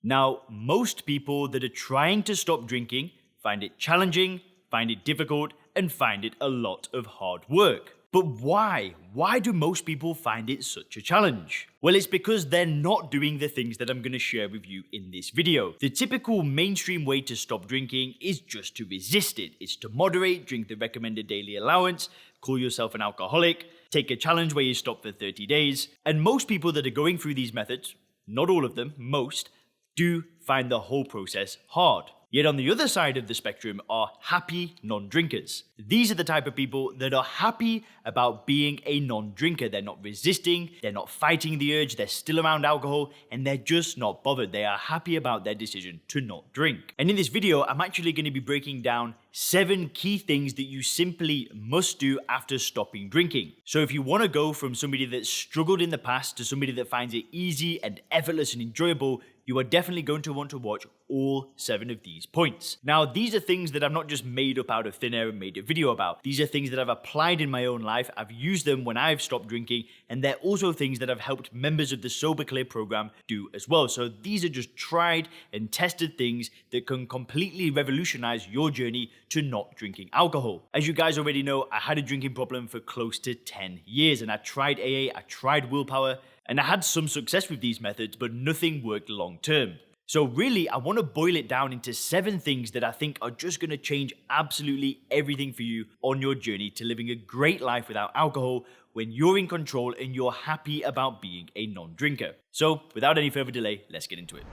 Now, most people that are trying to stop drinking find it challenging, find it difficult, and find it a lot of hard work. But why? Why do most people find it such a challenge? Well, it's because they're not doing the things that I'm going to share with you in this video. The typical mainstream way to stop drinking is just to resist it. It's to moderate, drink the recommended daily allowance, call yourself an alcoholic, take a challenge where you stop for 30 days. And most people that are going through these methods, not all of them, most, do find the whole process hard. Yet on the other side of the spectrum are happy non-drinkers. These are the type of people that are happy about being a non-drinker. They're not resisting, they're not fighting the urge, they're still around alcohol, and they're just not bothered. They are happy about their decision to not drink. And in this video, I'm actually going to be breaking down 7 key things that you simply must do after stopping drinking. So if you want to go from somebody that's struggled in the past to somebody that finds it easy and effortless and enjoyable, you are definitely going to want to watch all 7 of these points. Now, these are things that I've not just made up out of thin air and made a video about. These are things that I've applied in my own life. I've used them when I've stopped drinking, and they're also things that I've helped members of the Sober Clear program do as well. So these are just tried and tested things that can completely revolutionize your journey to not drinking alcohol. As you guys already know, I had a drinking problem for close to 10 years, and I tried AA, I tried willpower, and I had some success with these methods, but nothing worked long term. So really, I want to boil it down into 7 things that I think are just going to change absolutely everything for you on your journey to living a great life without alcohol when you're in control and you're happy about being a non-drinker. So without any further delay, let's get into it.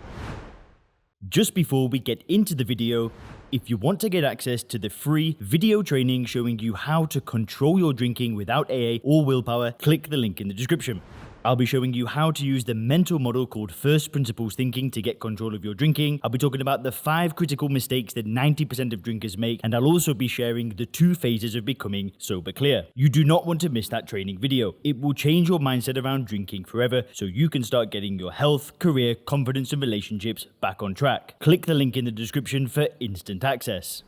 Just before we get into the video, if you want to get access to the free video training showing you how to control your drinking without AA or willpower, click the link in the description. I'll be showing you how to use the mental model called first principles thinking to get control of your drinking. I'll be talking about the 5 critical mistakes that 90% of drinkers make, and I'll also be sharing the 2 phases of becoming sober clear. You do not want to miss that training video. It will change your mindset around drinking forever so you can start getting your health, career, confidence, and relationships back on track. Click the link in the description for instant access.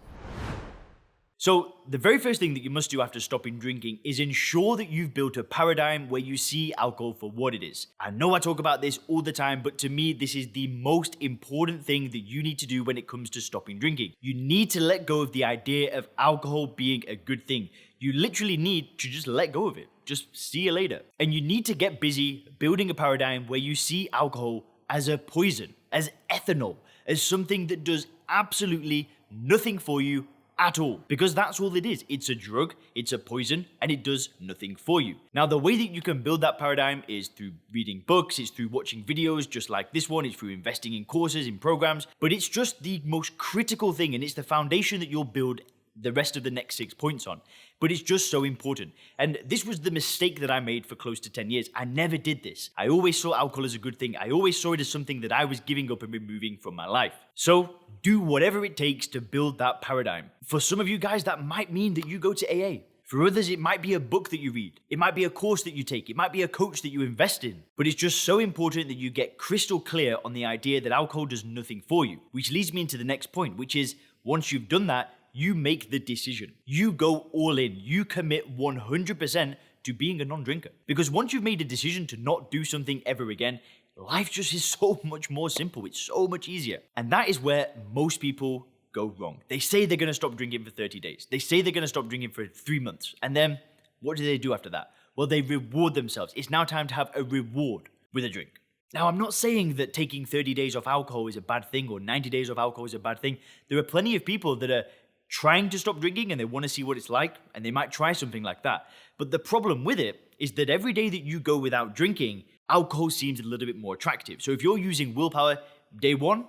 So the very first thing that you must do after stopping drinking is ensure that you've built a paradigm where you see alcohol for what it is. I know I talk about this all the time, but to me, this is the most important thing that you need to do when it comes to stopping drinking. You need to let go of the idea of alcohol being a good thing. You literally need to just let go of it. Just see you later. And you need to get busy building a paradigm where you see alcohol as a poison, as ethanol, as something that does absolutely nothing for you at all, because that's all it is. It's a drug, it's a poison, and it does nothing for you. Now, the way that you can build that paradigm is through reading books, it's through watching videos just like this one, it's through investing in courses, in programs, but it's just the most critical thing, and it's the foundation that you'll build the rest of the next 6 points on. But it's just so important. And this was the mistake that I made for close to 10 years. I never did this. I always saw alcohol as a good thing. I always saw it as something that I was giving up and removing from my life. So do whatever it takes to build that paradigm. For some of you guys, that might mean that you go to AA. For others, it might be a book that you read. It might be a course that you take. It might be a coach that you invest in. But it's just so important that you get crystal clear on the idea that alcohol does nothing for you. Which leads me into the next point, which is once you've done that, you make the decision. You go all in. You commit 100% to being a non-drinker. Because once you've made a decision to not do something ever again, life just is so much more simple. It's so much easier. And that is where most people go wrong. They say they're going to stop drinking for 30 days. They say they're going to stop drinking for 3 months. And then what do they do after that? Well, they reward themselves. It's now time to have a reward with a drink. Now, I'm not saying that taking 30 days off alcohol is a bad thing or 90 days off alcohol is a bad thing. There are plenty of people that are trying to stop drinking and they want to see what it's like, and they might try something like that. But the problem with it is that every day that you go without drinking, alcohol seems a little bit more attractive. So if you're using willpower, day 1,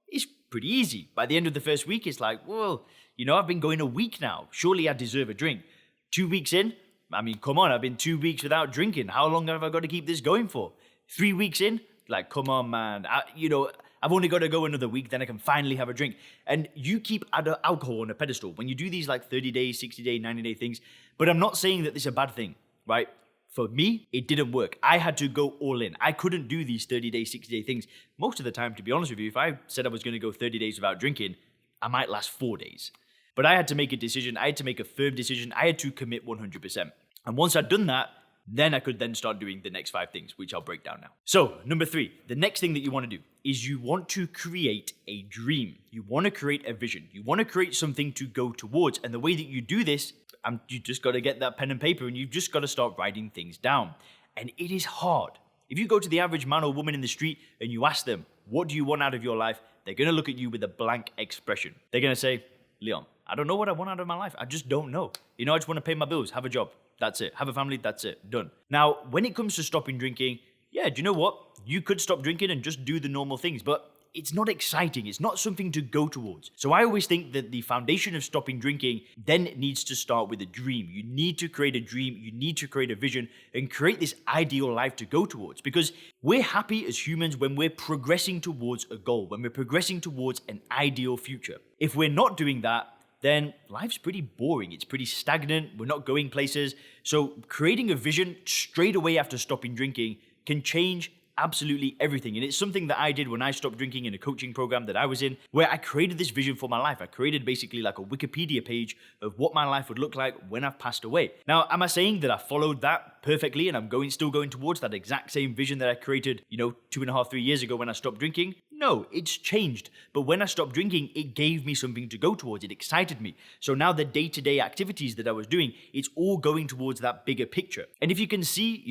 it's pretty easy. By the end of the first week, it's like, well, I've been going a week now. Surely I deserve a drink. 2 weeks in, I mean, come on, I've been 2 weeks without drinking. How long have I got to keep this going for? 3 weeks in, like, come on, man. I've only got to go another week, then I can finally have a drink. And you keep alcohol on a pedestal when you do these like 30-day, 60-day, 90-day things. But I'm not saying that this is a bad thing, right? For me, it didn't work. I had to go all in. I couldn't do these 30-day, 60-day things. Most of the time, to be honest with you, if I said I was going to go 30 days without drinking, I might last 4 days. But I had to make a decision. I had to make a firm decision. I had to commit 100%. And once I'd done that, Then I could then start doing the next 5 things, which I'll break down now. So, number 3, the next thing that you want to do is you want to create a dream. You want to create a vision. You want to create something to go towards. And the way that you do this, you just got to get that pen and paper and you've just got to start writing things down. And it is hard. If you go to the average man or woman in the street and you ask them, what do you want out of your life? They're going to look at you with a blank expression. They're going to say, Leon, I don't know what I want out of my life. I just don't know. I just want to pay my bills, have a job. That's it. Have a family. That's it. Done. Now, when it comes to stopping drinking, do you know what? You could stop drinking and just do the normal things, but it's not exciting. It's not something to go towards. So I always think that the foundation of stopping drinking then needs to start with a dream. You need to create a dream. You need to create a vision and create this ideal life to go towards, because we're happy as humans when we're progressing towards a goal, when we're progressing towards an ideal future. If we're not doing that, then life's pretty boring. It's pretty stagnant. We're not going places. So creating a vision straight away after stopping drinking can change absolutely everything. And it's something that I did when I stopped drinking in a coaching program that I was in, where I created this vision for my life. I created basically like a Wikipedia page of what my life would look like when I've passed away. Now, am I saying that I followed that perfectly and I'm still going towards that exact same vision that I created, 2.5, 3 years ago when I stopped drinking? No, it's changed. But when I stopped drinking, it gave me something to go towards. It excited me. So now the day-to-day activities that I was doing, it's all going towards that bigger picture. And if you can see,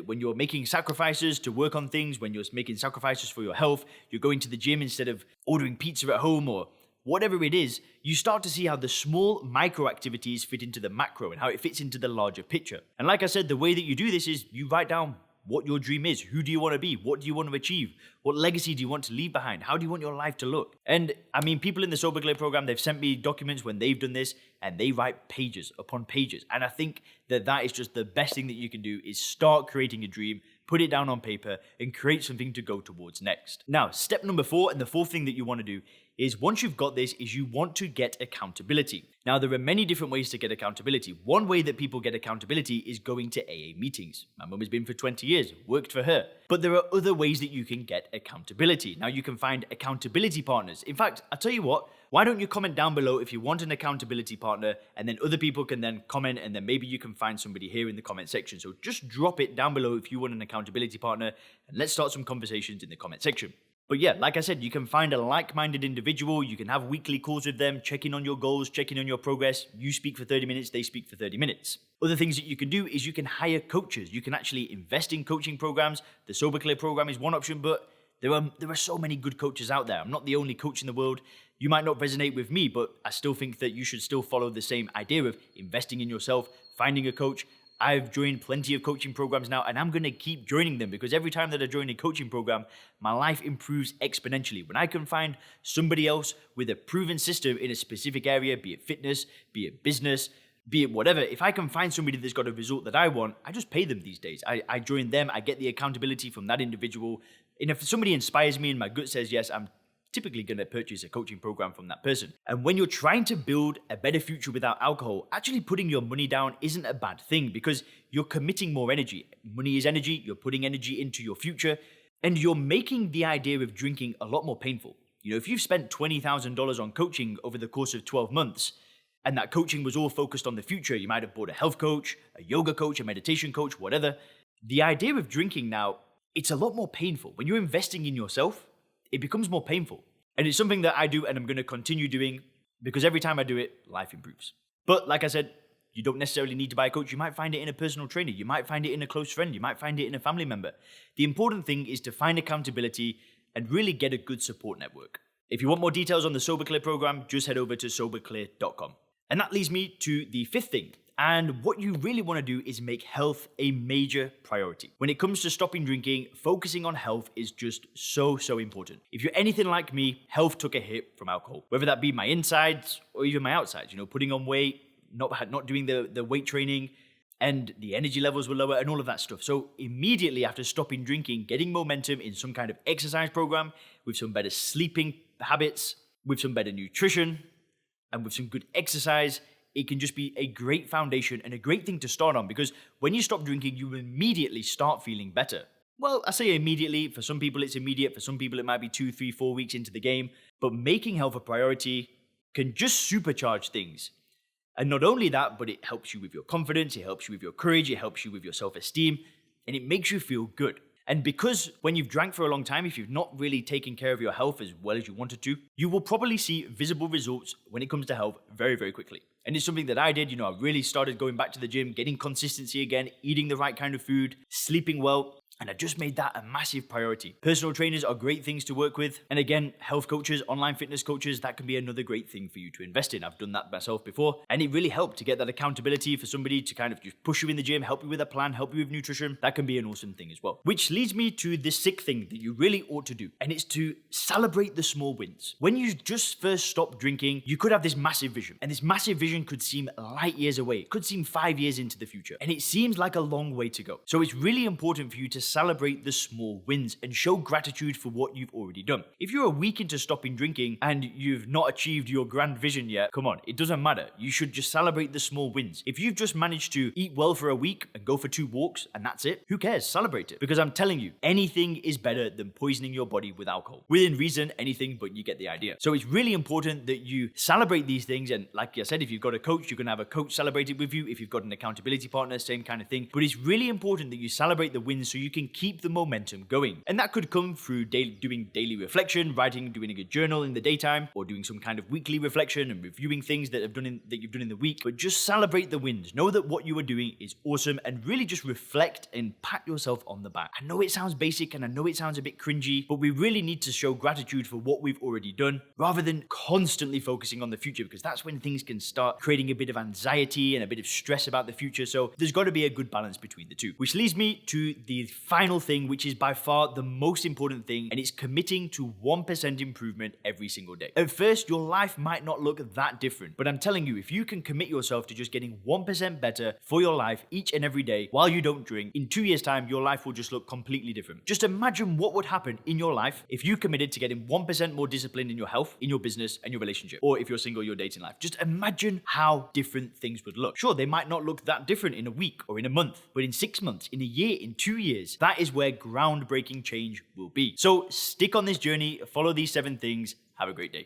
when you're making sacrifices to work on things, when you're making sacrifices for your health, you're going to the gym instead of ordering pizza at home or whatever it is, you start to see how the small micro activities fit into the macro and how it fits into the larger picture. And like I said, the way that you do this is you write down what your dream is. Who do you want to be? What do you want to achieve? What legacy do you want to leave behind? How do you want your life to look? And people in the Sober Clear program, they've sent me documents when they've done this and they write pages upon pages. And I think that is just the best thing that you can do is start creating a dream, put it down on paper and create something to go towards next. Now, step number 4 and the 4th thing that you want to do is once you've got this is you want to get accountability. Now, there are many different ways to get accountability. One way that people get accountability is going to AA meetings. My mum has been for 20 years, worked for her. But there are other ways that you can get accountability. Now, you can find accountability partners. In fact, I'll tell you what, why don't you comment down below if you want an accountability partner, and then other people can then comment, and then maybe you can find somebody here in the comment section. So just drop it down below if you want an accountability partner, and let's start some conversations in the comment section. But yeah, like I said, you can find a like-minded individual, you can have weekly calls with them, checking on your goals, checking on your progress. You speak for 30 minutes, they speak for 30 minutes. Other things that you can do is you can hire coaches. You can actually invest in coaching programs. The Sober Clear program is one option, but there are so many good coaches out there. I'm not the only coach in the world. You might not resonate with me, but I still think that you should still follow the same idea of investing in yourself, finding a coach. I've joined plenty of coaching programs now, and I'm going to keep joining them because every time that I join a coaching program, my life improves exponentially. When I can find somebody else with a proven system in a specific area, be it fitness, be it business, be it whatever, if I can find somebody that's got a result that I want, I just pay them these days. I join them, I get the accountability from that individual. And if somebody inspires me and my gut says yes, I'm typically going to purchase a coaching program from that person. And when you're trying to build a better future without alcohol, actually putting your money down isn't a bad thing because you're committing more energy. Money is energy, you're putting energy into your future, and you're making the idea of drinking a lot more painful. If you've spent $20,000 on coaching over the course of 12 months, and that coaching was all focused on the future, you might have bought a health coach, a yoga coach, a meditation coach, whatever. The idea of drinking now, it's a lot more painful. When you're investing in yourself, it becomes more painful. And it's something that I do and I'm going to continue doing because every time I do it, life improves. But like I said, you don't necessarily need to buy a coach. You might find it in a personal trainer. You might find it in a close friend. You might find it in a family member. The important thing is to find accountability and really get a good support network. If you want more details on the Sober Clear program, just head over to soberclear.com. And that leads me to the 5th thing. And what you really want to do is make health a major priority. When it comes to stopping drinking, focusing on health is just so important. If you're anything like me, health took a hit from alcohol, whether that be my insides or even my outsides, putting on weight, not doing the weight training, and the energy levels were lower and all of that stuff. So immediately after stopping drinking, getting momentum in some kind of exercise program with some better sleeping habits, with some better nutrition, and with some good exercise, it can just be a great foundation and a great thing to start on because when you stop drinking, you immediately start feeling better. Well, I say immediately. For some people, it's immediate. For some people, it might be 2, 3, 4 weeks into the game. But making health a priority can just supercharge things. And not only that, but it helps you with your confidence, it helps you with your courage, it helps you with your self-esteem, and it makes you feel good. And because when you've drank for a long time, if you've not really taken care of your health as well as you wanted to, you will probably see visible results when it comes to health very, very quickly. And it's something that I did. I really started going back to the gym, getting consistency again, eating the right kind of food, sleeping well. And I just made that a massive priority. Personal trainers are great things to work with. And again, health coaches, online fitness coaches, that can be another great thing for you to invest in. I've done that myself before. And it really helped to get that accountability for somebody to kind of just push you in the gym, help you with a plan, help you with nutrition. That can be an awesome thing as well. Which leads me to the sixth thing that you really ought to do. And it's to celebrate the small wins. When you just first stop drinking, you could have this massive vision. And this massive vision could seem light years away. It could seem 5 years into the future. And it seems like a long way to go. So it's really important for you to celebrate the small wins and show gratitude for what you've already done. If you're a week into stopping drinking and you've not achieved your grand vision yet, come on, it doesn't matter. You should just celebrate the small wins. If you've just managed to eat well for a week and go for 2 walks and that's it, who cares? Celebrate it. Because I'm telling you, anything is better than poisoning your body with alcohol. Within reason, anything, but you get the idea. So it's really important that you celebrate these things. And like I said, if you've got a coach, you can have a coach celebrate it with you. If you've got an accountability partner, same kind of thing. But it's really important that you celebrate the wins so you can keep the momentum going. And that could come through doing daily reflection, writing, doing a good journal in the daytime, or doing some kind of weekly reflection and reviewing things that you've done in the week. But just celebrate the wins. Know that what you are doing is awesome and really just reflect and pat yourself on the back. I know it sounds basic and I know it sounds a bit cringy, but we really need to show gratitude for what we've already done rather than constantly focusing on the future, because that's when things can start creating a bit of anxiety and a bit of stress about the future. So there's got to be a good balance between the two. Which leads me to the final thing, which is by far the most important thing, and it's committing to 1% improvement every single day. At first, your life might not look that different, but I'm telling you, if you can commit yourself to just getting 1% better for your life each and every day while you don't drink, in 2 years' time, your life will just look completely different. Just imagine what would happen in your life if you committed to getting 1% more disciplined in your health, in your business, and your relationship, or if you're single, your dating life. Just imagine how different things would look. Sure, they might not look that different in a week or in a month, but in 6 months, in a year, in 2 years, that is where groundbreaking change will be. So stick on this journey, follow these 7 things. Have a great day.